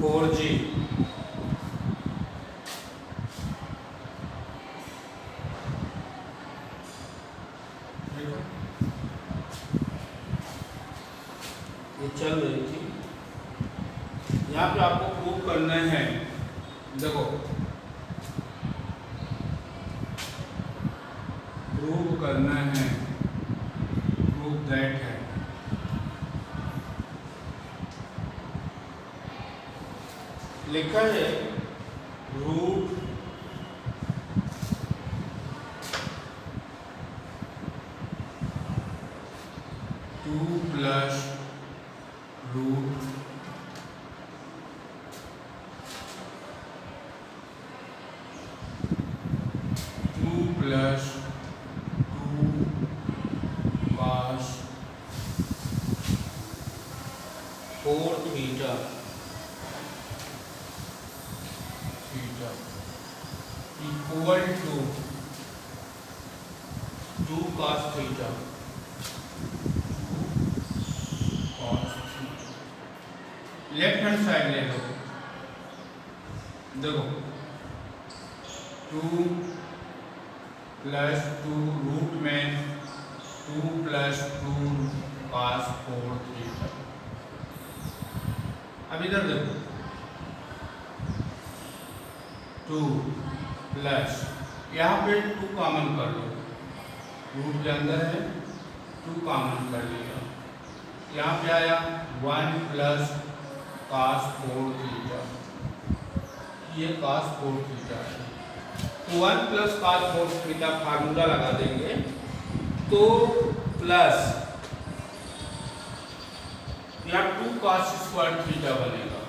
4G ये चल रही थी। यहाँ पे आपको प्रूव करना है, देखो प्रूव करना है, प्रूव दैट है, लिखा है root two plus root two plus two cos 4 theta equal to 2 cos theta left hand side ले लो, देखो 2 प्लस 2 रूट में 2 प्लस 2 cos 4 थीटा। अब इधर देखो 2 प्लस यहाँ पे 2 कॉमन कर लो, रूट के अंदर है 2 कॉमन कर लिया, यहाँ पे आया 1 प्लस cos 4 थीटा, ये cos 4 थीटा है, तो 1 प्लस cos 4 थीटा फार्मूला लगा देंगे तो प्लस यहाँ 2 cos स्क्वायर थीटा बनेगा।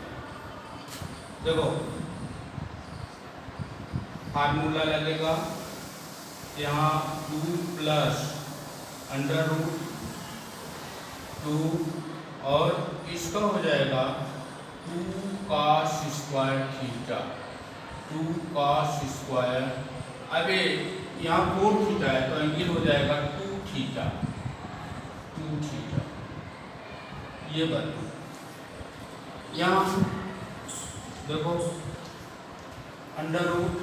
देखो फार्मूला लगेगा यहाँ 2 प्लस अंडर रूट 2 और इसका हो जाएगा 2 cos square theta, 2 cos square. अब यहाँ 4 थीटा है तो एंगल हो जाएगा 2 थीटा, 2 थीटा ये बना। यहाँ देखो अंडर रूट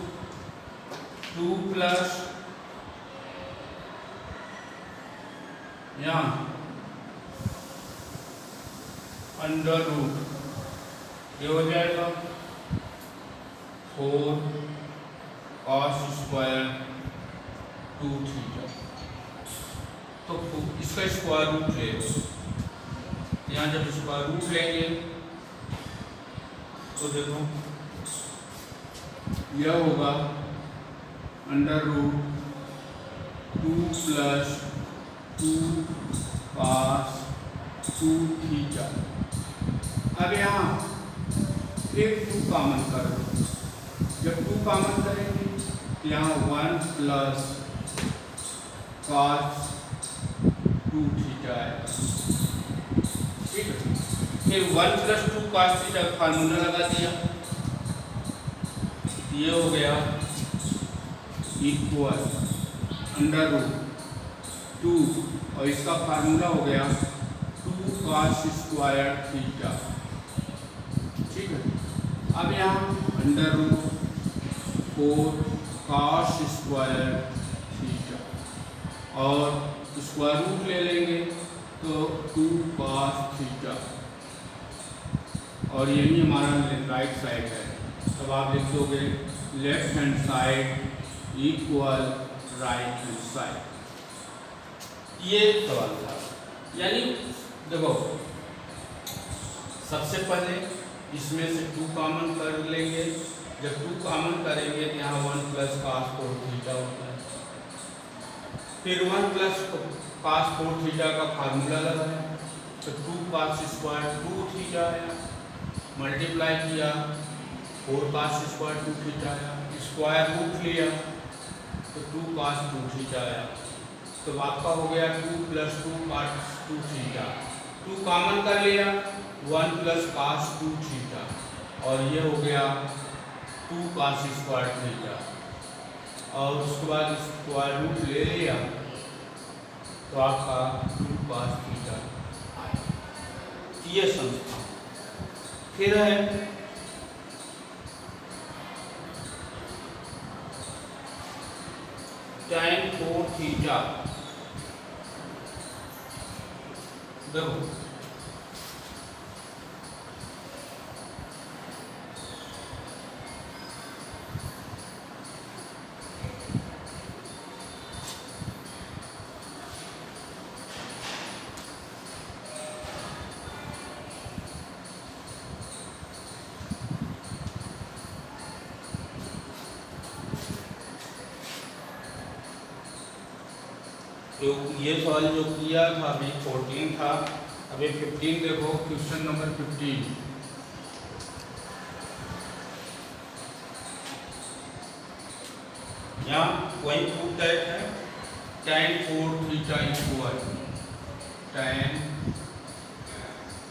2 प्लस यहाँ अंडर रूट ये हो जाएगा 4 cos स्क्वायर 2 थीटा, तो इसका स्क्वायर रूट ले लो। यहाँ जब स्क्वायर रूट लेंगे तो देखो यह होगा under root 2 plus 2 cos 2 theta. अब यहाँ एक 2 कॉमन कर लो, जब 2 कॉमन करेंगे तो यहाँ 1 प्लस cos 2 थीटा आएगा, ठीक है। फिर 1 प्लस 2 cos थीटा फार्मूला लगा दिया, ये हो गया इक्वल अंडर रूट 2 और इसका फार्मूला हो गया 2 cos स्क्वायर थीटा, ठीक है। अब यहाँ under root 4 cos square theta और स्क्वायर रूट ले लेंगे तो 2 cos थीटा और यही हमारा राइट साइड है। तब आप लिख दोगे left hand side equal right hand side. ये सवाल था, यानी देखो सबसे पहले इसमें से 2 कॉमन कर लेंगे, जब 2 कॉमन करेंगे तो यहाँ 1 प्लस cos 4 थीटा होता है, फिर 1 प्लस cos 4 थीटा का फार्मूला लगाया तो 2 cos स्क्वायर 2 थीटा आया, मल्टीप्लाई किया 4 cos स्क्वायर 2 थीटा आया, स्क्वायर रूट लिया तो 2 cos 2 थीटा आया, तो आपका हो गया 2 प्लस 2 cos 2 थीटा। 2 कॉमन कर लिया 1 प्लस cos 2 थीटा और ये हो गया 2 cos स्क्वायर थीटा और उसके बाद स्क्वायर रूट ले लिया तो आपका 2 cos थीटा आया। ये समझा। फिर है tan 4 थीटा। देखो तो ये सवाल जो किया था अभी 14 था, अभी 15 देखो, क्वेश्चन नंबर 15। यहाँ वही प्रूफ दैट है tan 4 theta equal tan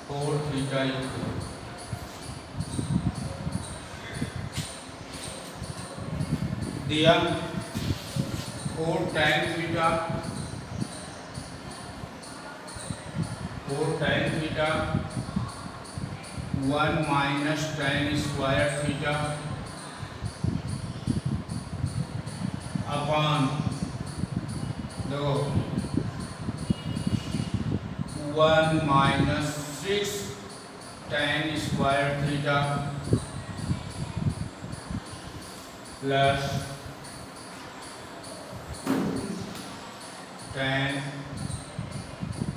4 theta equal दिया 4 tan theta 1 minus tan square theta upon देखो 1 minus 6 tan square theta plus tan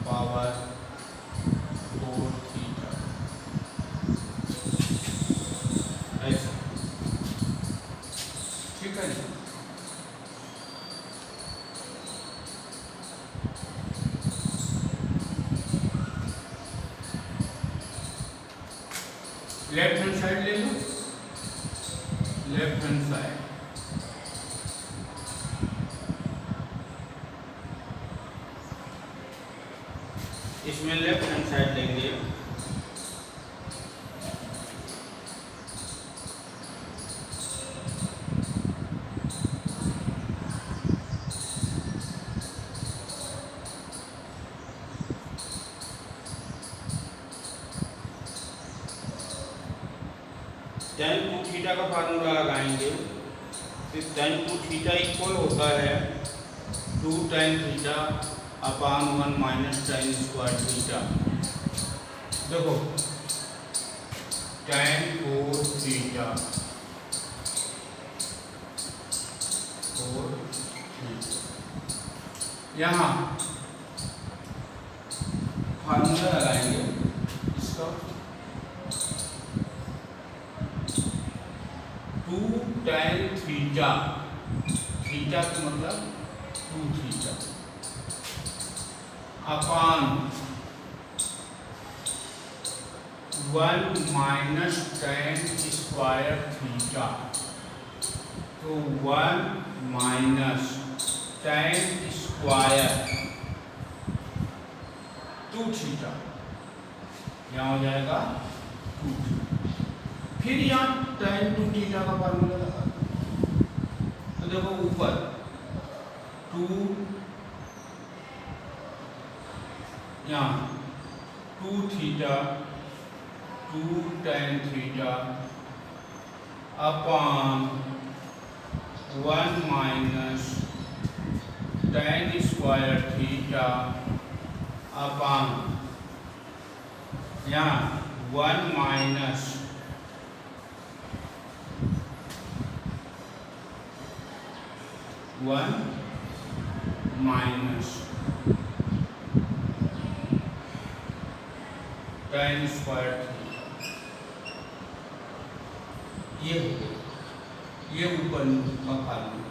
power 4 theta. ऐसा ठीक है। लेफ्ट हैंड साइड ले लो, लेफ्ट हैंड साइड इसमें लेफ्ट हैंड साइड लेंगे। tan 2 थीटा का फार्मूला लगाएंगे, फिर tan 2 थीटा इक्वल होता है 2 tan theta upon 1 minus tan square theta. देखो tan 4 थीटा 4 थीटा, यहाँ फार्मूला लगाएंगे इसका 2 tan थीटा, थीटा का मतलब 2 theta upon 1 minus tan square theta, तो 1 माइनस tan स्क्वायर 2 थीटा, यहाँ हो जाएगा 2 थीटा। फिर यहाँ tan 2 थीटा का फार्मूला लगा, तो देखो ऊपर 2 यहाँ 2 theta 2 tan theta upon 1 minus tan square theta upon यहाँ 1 माइनस tan स्क्वायर थीटा, ये हो गया, ये ऊपर का फार्मूला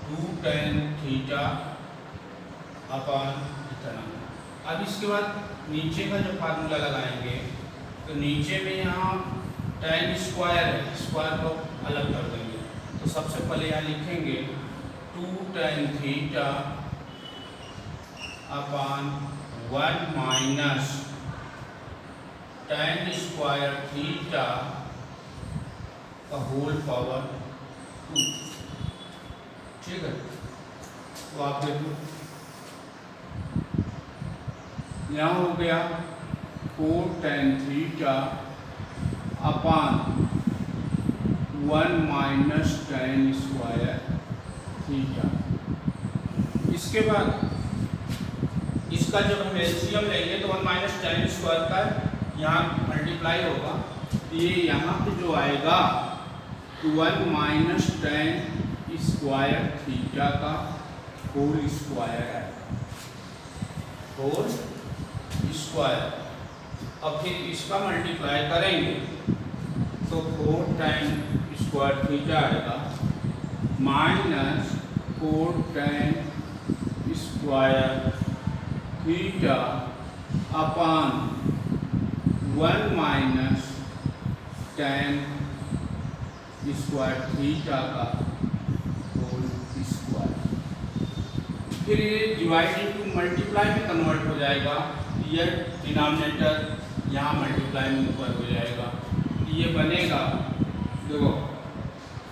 2 tan थीटा अपॉन इतना। अब इसके बाद नीचे का जो फार्मूला लगाएंगे, तो नीचे में यहाँ tan स्क्वायर है, स्क्वायर को अलग कर देंगे। तो सबसे पहले यहाँ लिखेंगे 2 tan theta upon 1 minus tan square theta का होल पावर 2। ठीक है, तो आप देखो यहाँ हो गया 4 tan theta upon 1 minus tan square theta. इसके बाद इसका जब हम एलसीएम लेंगे तो 1 माइनस tan स्क्वायर का यहाँ मल्टीप्लाई होगा, ये यहाँ पे जो आएगा 1 माइनस tan स्क्वायर थीटा का होल स्क्वायर है, होल स्क्वायर। अब फिर इसका मल्टीप्लाई करेंगे तो 4 tan स्क्वायर थीटा आएगा minus 4 tan square theta upon 1 minus tan square theta का होल स्क्वायर। फिर ये डिवाइड इनटू मल्टीप्लाई में कन्वर्ट हो जाएगा, ये डिनोमिनेटर यहाँ मल्टीप्लाई में ऊपर हो जाएगा, ये बनेगा देखो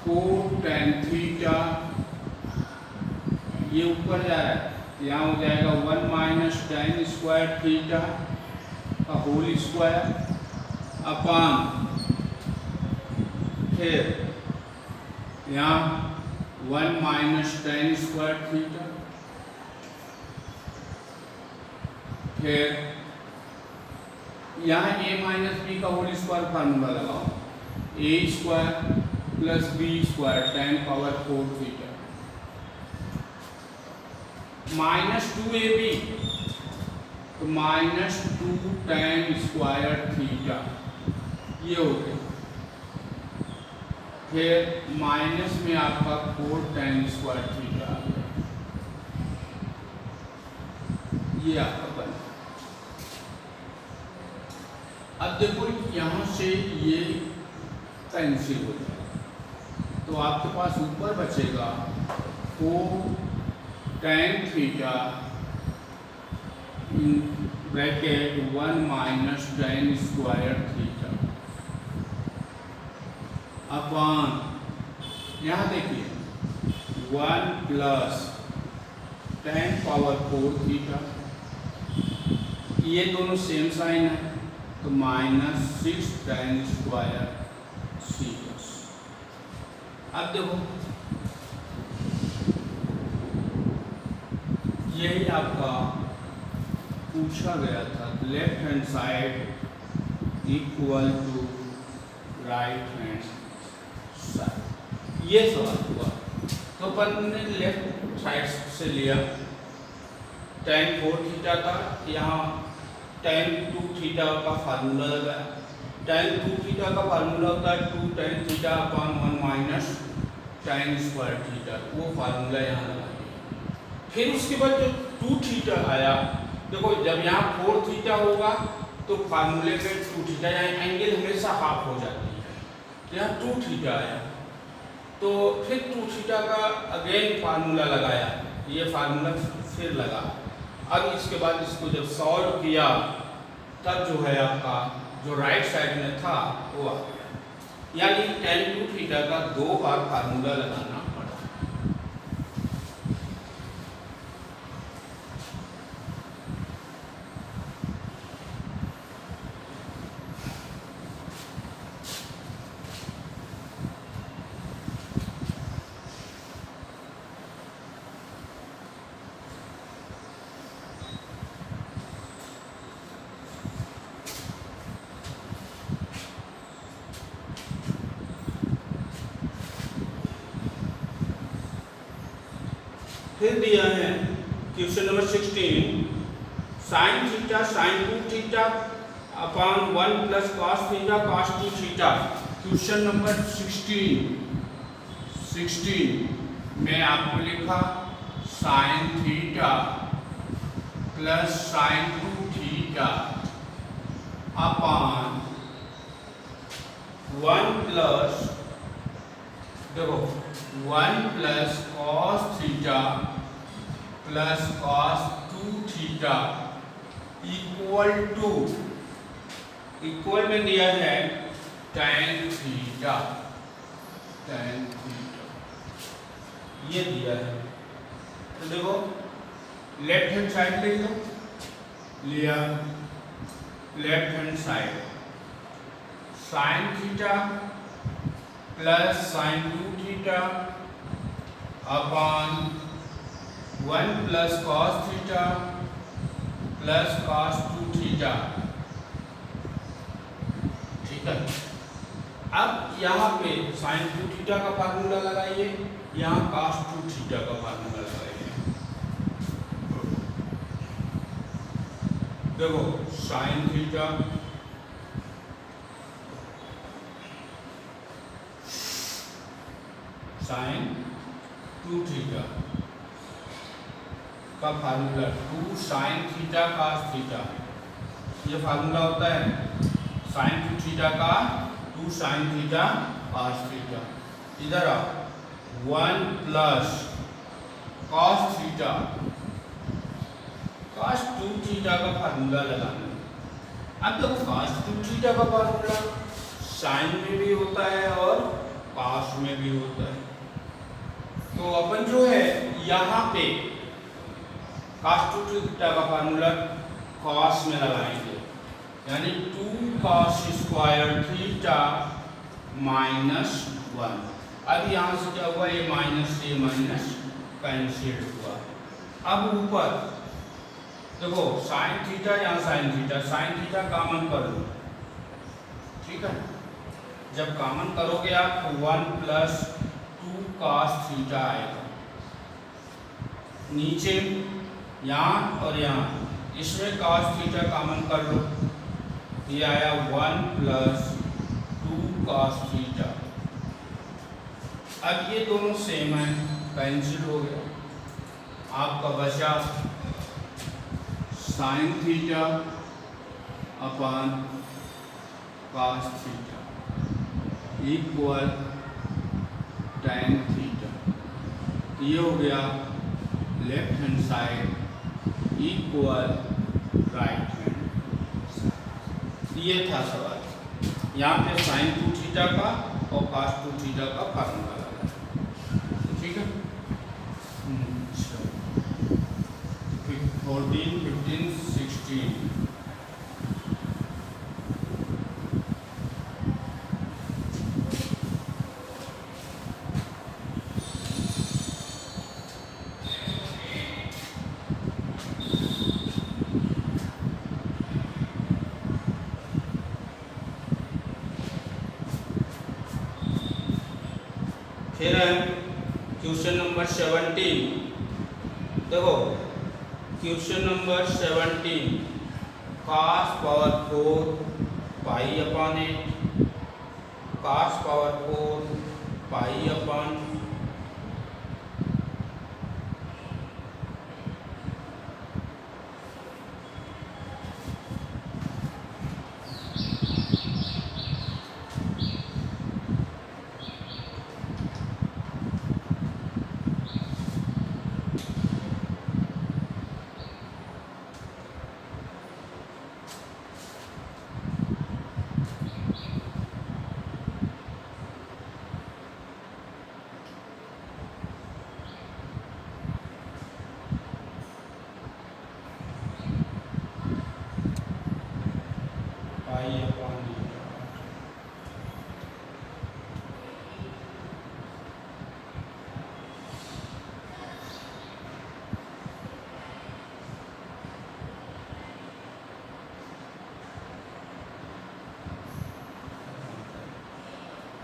4 tan थीटा, ये ऊपर जा रहा है, यहाँ हो जाएगा 1 माइनस tan स्क्वायर थीटा का होल स्क्वायर अपान फिर यहाँ 1 माइनस tan स्क्वायर थीटा, फिर यहाँ a माइनस बी का होल स्क्वायर फार्मूला लगाओ, a square plus B square tan power 4 theta minus 2ab तो माइनस 2 tan स्क्वायर थीटा, ये हो गया। फिर माइनस में आपका 4 tan स्क्वायर थीटा आ गया, ये आपका बना। अब देखो यहाँ से ये कैंसिल हो जाएगा तो आपके पास ऊपर बचेगा 4 tan theta bracket 1 minus tan square theta upon यहाँ देखिए 1 प्लस tan पावर 4 थीटा, ये दोनों सेम साइन है तो माइनस 6 tan स्क्वायर थीटा। अब देखो यही आपका पूछा गया था, left hand side equal to right hand side, ये सवाल हुआ तो अपन ने लेफ्ट साइड से लिया tan 4 थीटा था, यहाँ tan 2 थीटा का फार्मूला लगाया, tan 2 थीटा का फार्मूला होता है 2 tan theta upon 1 minus tan square theta, वो फार्मूला यहाँ लगाया। फिर उसके बाद जो 2 थीटा आया, देखो जब यहाँ 4 थीटा होगा तो फार्मूले पे 2 थीटा, यहाँ एंगल हमेशा हाफ हो जाती है, तो यहाँ 2 थीटा आया तो फिर 2 थीटा का अगेन फार्मूला लगाया, ये फार्मूला फिर लगा। अब इसके बाद इसको जब सॉल्व किया तब जो है आपका जो राइट साइड में था वो आ गया, यानी tan 2 थीटा का 2 बार फार्मूला लगाना पड़ा। फिर दिया है question number 16, sine theta sine 2 theta upon 1 plus cos theta cos 2 theta. Question number 16 में आपको लिखा sine theta plus sign 2 theta upon 1 plus देखो 1 plus cos theta plus cos 2 theta equal में दिया है tan थीटा ये दिया है। तो देखो लेफ्ट हैंड साइड ले लो, लिया left hand side sine theta plus sign 2 theta upon 1 plus cos theta plus cos 2 theta. ठीक है, अब यहाँ पे साइन 2 थीटा का फार्मूला लगाइए, यहाँ कॉस 2 थीटा का फार्मूला लगाइए। देखो साइन थीटा साइन 2 थीटा का formula 2 sine theta cos theta, ये फार्मूला होता है साइन 2 थीटा का 2 साइन थीटा कॉस थीटा। इधर आओ 1 plus cos theta cos 2 theta का फार्मूला लगाना। अब देखो कॉस 2 थीटा का फार्मूला साइन में भी होता है और कॉस में भी होता है। तो अपन जो है यहाँ पे cos 2 थीटा का फार्मूला cos में लगाएंगे, यानी 2 cos स्क्वायर थीटा माइनस 1। अब यहाँ से क्या हुआ, ये माइनस कैंसिल हुआ। अब ऊपर देखो साइन थीटा, यहाँ साइन थीटा कॉमन कर लो। ठीक है, जब कॉमन करोगे आप 1 प्लस 2 cos थीटा आएगा। नीचे यहाँ और यहाँ इसमें cos थीटा कॉमन कर लो, ये आया 1 प्लस 2 cos थीटा। अब ये दोनों सेम है, कैंसिल हो गया। आपका बचा sine theta upon cos theta equal tan theta. ये हो गया left hand side equal right hand side. ये था सवाल। यहाँ पे साइन 2 थीटा का और cos 2 थीटा का फार्मूला लगा। ठीक है, 14, 15, 16। फिर है क्वेश्चन नंबर 17। देखो question number 17 cos power 4 pi upon 8 cos power 4 pi upon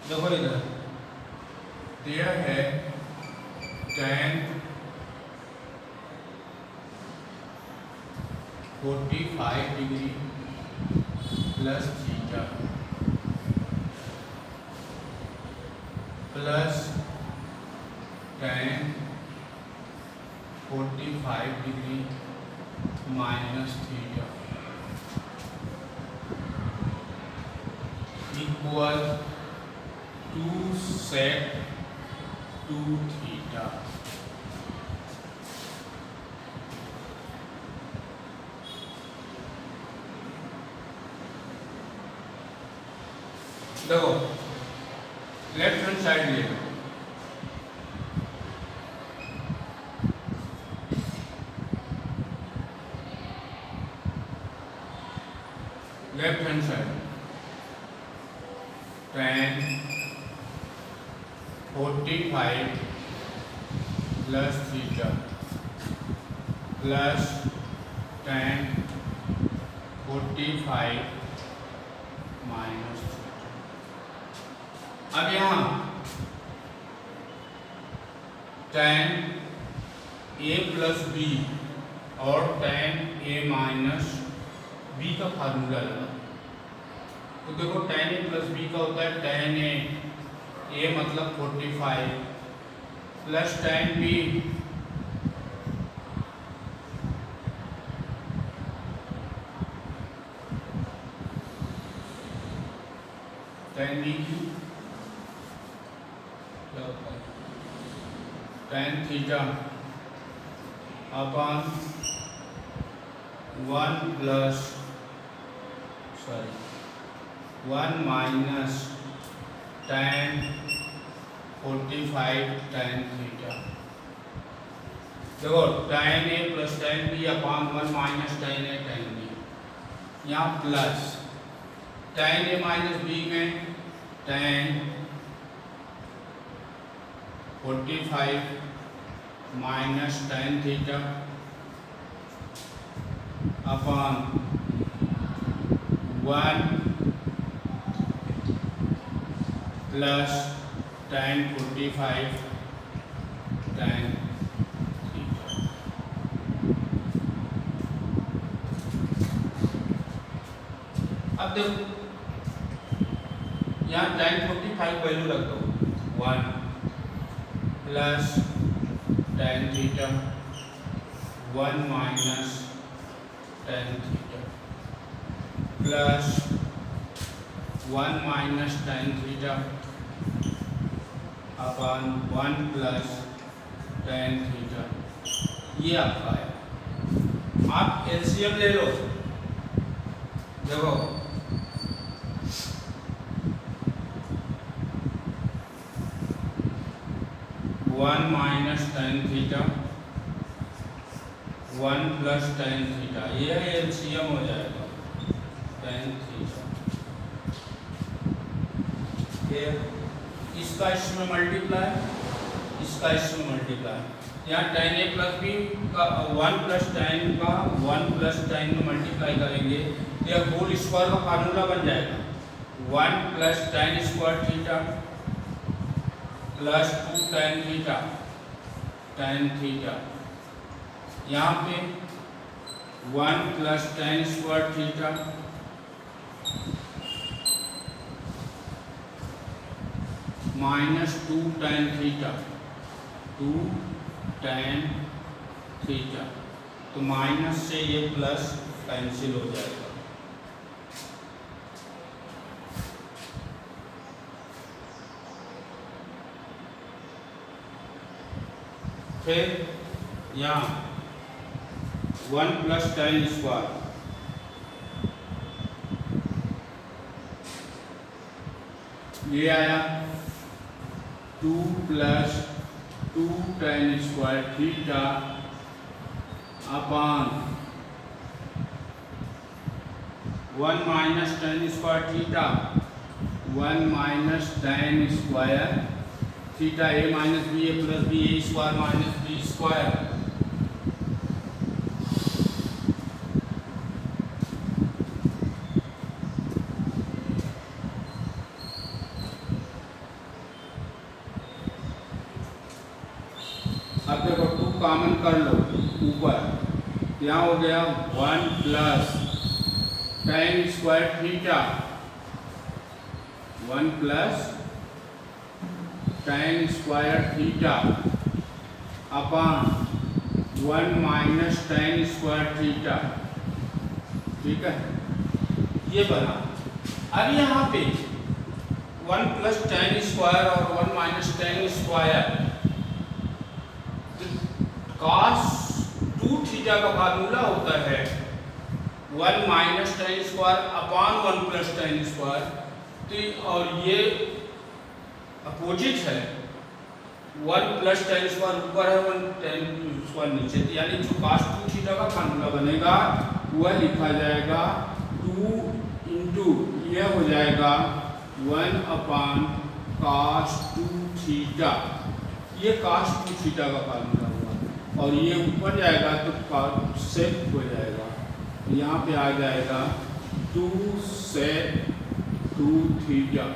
देखो इधर दिया है tan 45 degree plus theta plus tan 45 degree minus theta equal 2 sec 2 theta. देखो लेफ्ट हैंड साइड ले लो, left hand side tan 45 plus theta plus tan 45 minus theta. अब यहाँ tan a plus B और tan a माइनस बी का formula लगा। तो देखो tan a प्लस बी का होता है tan a मतलब 45 plus tan b tan b की tan theta upon 1 minus tan 45 tan theta. देखो tan a plus tan b upon 1 minus tan a tan b, यहाँ plus tan a minus b में tan 45 minus tan theta upon 1 plus tan 45 tan theta. अब देखो यहाँ tan 45 value रख दो 1 plus tan theta 1 minus tan theta plus 1 minus tan theta upon 1 plus tan theta. ये आपका है। आप एलसीएम ले लो। देखो 1 minus tan theta 1 plus tan theta, ये एलसीएम हो जाएगा tan थीटा। इसका इसमें मल्टीप्लाई, इसका इसमें मल्टीप्लाई। यहाँ tan a प्लस बी का 1 प्लस tan का 1 प्लस tan में मल्टीप्लाई करेंगे तो यह होल स्क्वायर का फार्मूला बन जाएगा 1 plus tan square theta plus 2 tan theta tan theta. यहाँ पे 1 plus tan square theta minus 2 tan theta 2 tan theta. तो माइनस से ये प्लस कैंसिल हो जाएगा। फिर यहाँ 1 प्लस tan स्क्वायर ये आया 2 plus 2 tan square theta upon 1 minus tan square theta 1 minus tan square theta a minus B A plus B A square minus B square. अब देखो 2 कॉमन कर लो ऊपर, यहाँ हो गया 1 plus tan square theta 1 plus tan square theta upon 1 minus tan square theta. ठीक है, ये बना। अब यहाँ पे 1 प्लस tan स्क्वायर और 1 minus tan square cos 2 theta का फार्मूला होता है 1 minus tan square upon 1 plus tan square. तो और ये अपोजिट है 1 प्लस tan स्क्वायर ऊपर है 1 tan स्क्वायर नीचे, यानी जो cos 2 थीटा का फार्मूला बनेगा वह लिखा जाएगा 2 इंटू यह हो जाएगा 1 अपॉन cos 2 थीटा, ये cos 2 थीटा का फार्मूला हुआ और ये ऊपर जाएगा तो सेक हो जाएगा, यहाँ पे आ जाएगा 2 sec 2 थीटा।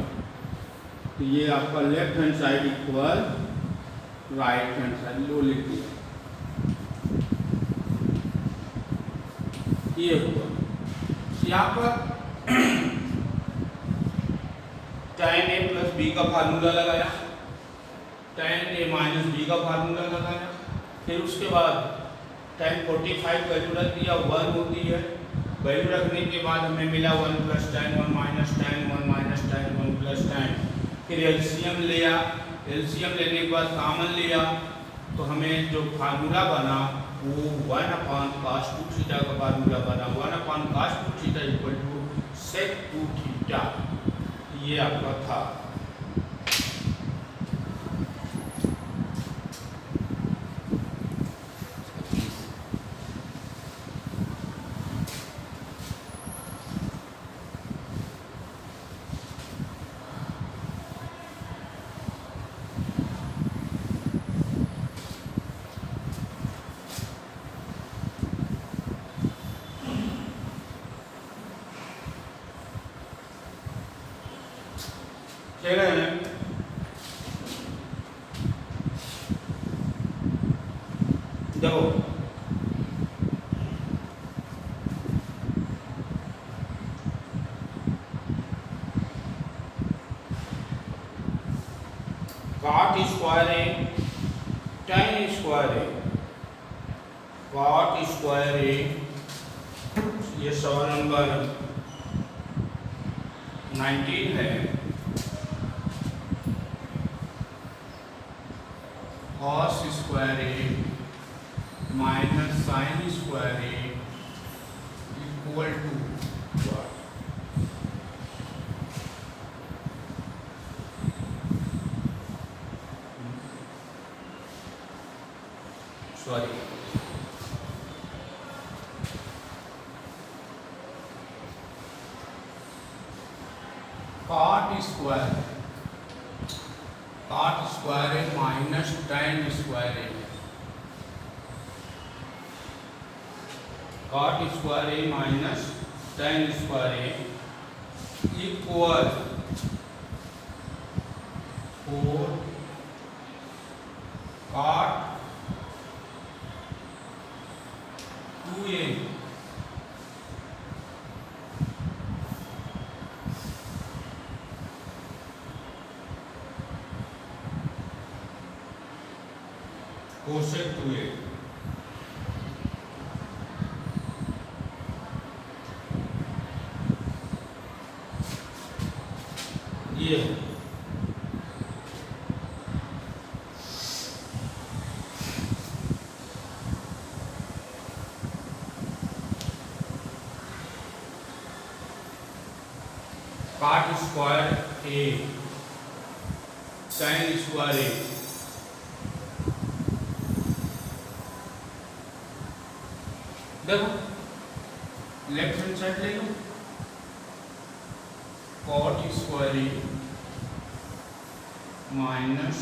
तो ये आपका left hand side equal right hand side, लो लिख दिया, ये हुआ। यहाँ पर tan a प्लस बी का फार्मूला लगाया, tan a माइनस बी का फार्मूला लगाया, फिर उसके बाद tan 45 वैल्यू रख दिया, 1 होती है। वैल्यू रखने के बाद हमें मिला 1 plus tan 1 minus tan 1 minus tan 1 plus tan। फिर एलसीएम लिया, एलसीएम लेने के बाद कॉमन लिया, तो हमें जो फार्मूला बना वो 1 अपॉन cos 2 थीटा का फार्मूला बना, 1 upon cos 2 theta equal to sec 2 theta. ये आपका था। देखो cot square A tan square A, cot square A, ये सवाल नंबर 19 है। cos square A minus sine square A equal to sorry cot square A minus tan square A, cot square A minus tan square A equal 4 cot 2a cosec 2a। ये cot square A tan square ए, देखो left hand side ले लो, cot square A minus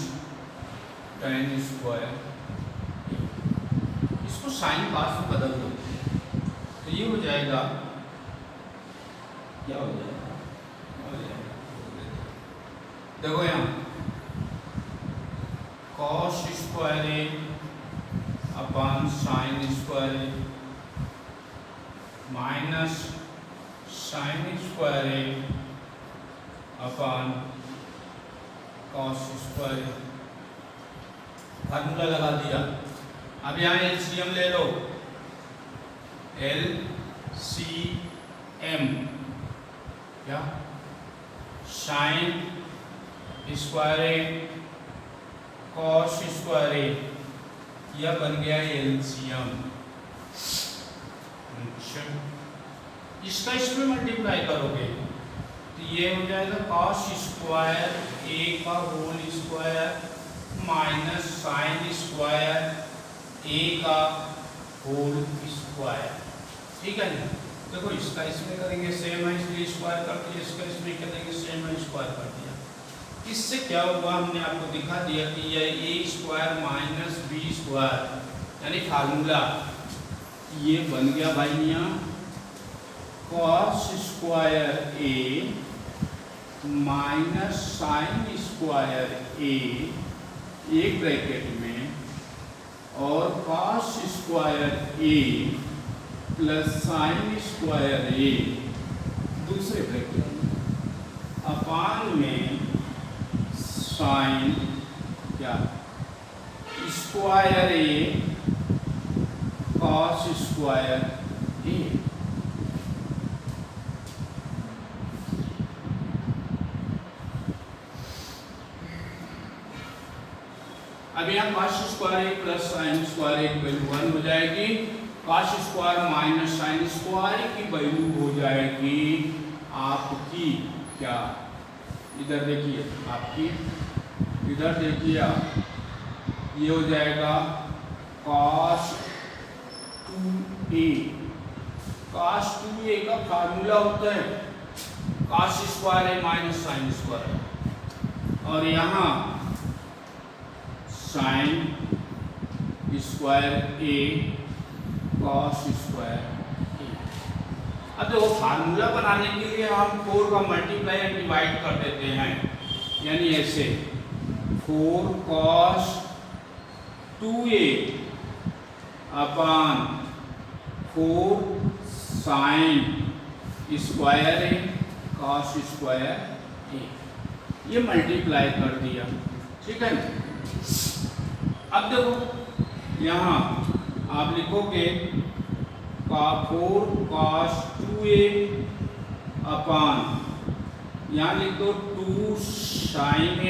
tan square, इसको sign पास में बदल दो तो ये हो जाएगा, क्या हो जाएगा, देखो यहाँ cos square A upon sine square A minus sine square A upon cos square A, formula लगा दिया। अब यहाँ एलसीएम ले लो, एलसीएम क्या, साइन स्क्वायर ए cos स्क्वायर ए, यह बन गया एलसीएम। अच्छा, इसका इसमें मल्टीप्लाई करोगे तो ये हो जाएगा cos स्क्वायर ए का whole square minus sine square A का होल स्क्वायर, ठीक है ना। देखो इसका इसमें करेंगे सेम है इसलिए स्क्वायर कर दिया, इसका इसमें करेंगे सेम है स्क्वायर कर दिया। इससे क्या हुआ, हमने आपको दिखा दिया कि यह ए स्क्वायर माइनस बी स्क्वायर यानी फार्मूला ये बन गया भाई यहाँ cos square A minus sine square ए एक ब्रैकेट में और कॉस स्क्वायर ए प्लस साइन स्क्वायर ए दूसरे ब्रैकेट में अपान में साइन क्या स्क्वायर ए कॉस स्क्वायर ए। अब यहाँ कॉस स्क्वायर ए प्लस साइन स्क्वायर ए की वैल्यू 1 हो जाएगी, cos square minus sine square की वैल्यू हो जाएगी आपकी क्या, इधर देखिए आपकी, इधर देखिए आप, ये हो जाएगा cos 2a। cos 2a का फार्मूला होता है cos square A minus sine square और यहाँ साइन स्क्वायर ए कॉस स्क्वायर ए। अब देखो फार्मूला बनाने के लिए हम 4 का मल्टीप्लाई एंड डिवाइड कर देते हैं, यानी ऐसे 4 cos 2a upon 4 sign square A cos square A, ये मल्टीप्लाई कर दिया, ठीक है ना। अब देखो यहाँ आप लिखोगे का 4 cos 2a अपान यहाँ लिख दो 2 साइन ए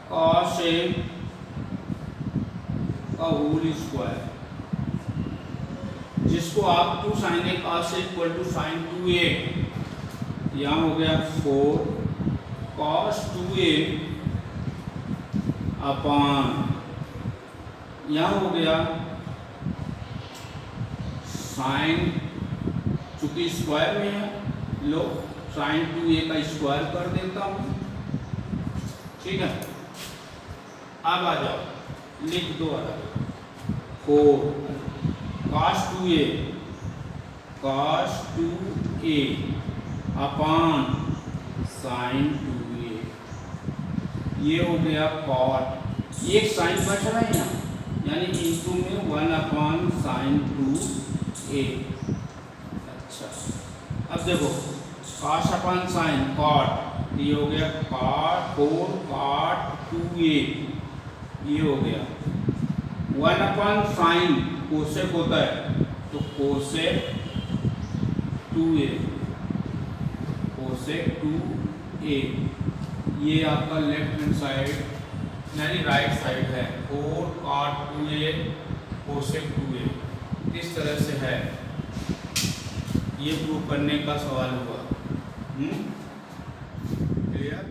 कॉस ए का होल स्क्वायर, जिसको आप 2 sine A cos A equal to sine 2a, यहाँ हो गया 4 cos 2a अपान यहाँ हो गया साइन, चूंकि स्क्वायर में है लो साइन 2a का स्क्वायर कर देता हूँ, ठीक है। अब आ जाओ लिख दो 4 cos 2a अपान साइन 2a, ये हो गया cot, एक साइन बच रहा है यहाँ यानी इंटू में 1 अपान साइन 2a। अच्छा अब देखो cos अपान साइन cot, ये हो गया cot 4 cot 2a, ये हो गया 1 अपान साइन कोसेक होता है तो कोसेक 2a, कोसेक 2a, ये आपका लेफ्ट हैंड साइड यानी राइट साइड है 4 cot 2a कोसेक 2a, इस तरह से है, ये प्रूव करने का सवाल हुआ। क्लियर।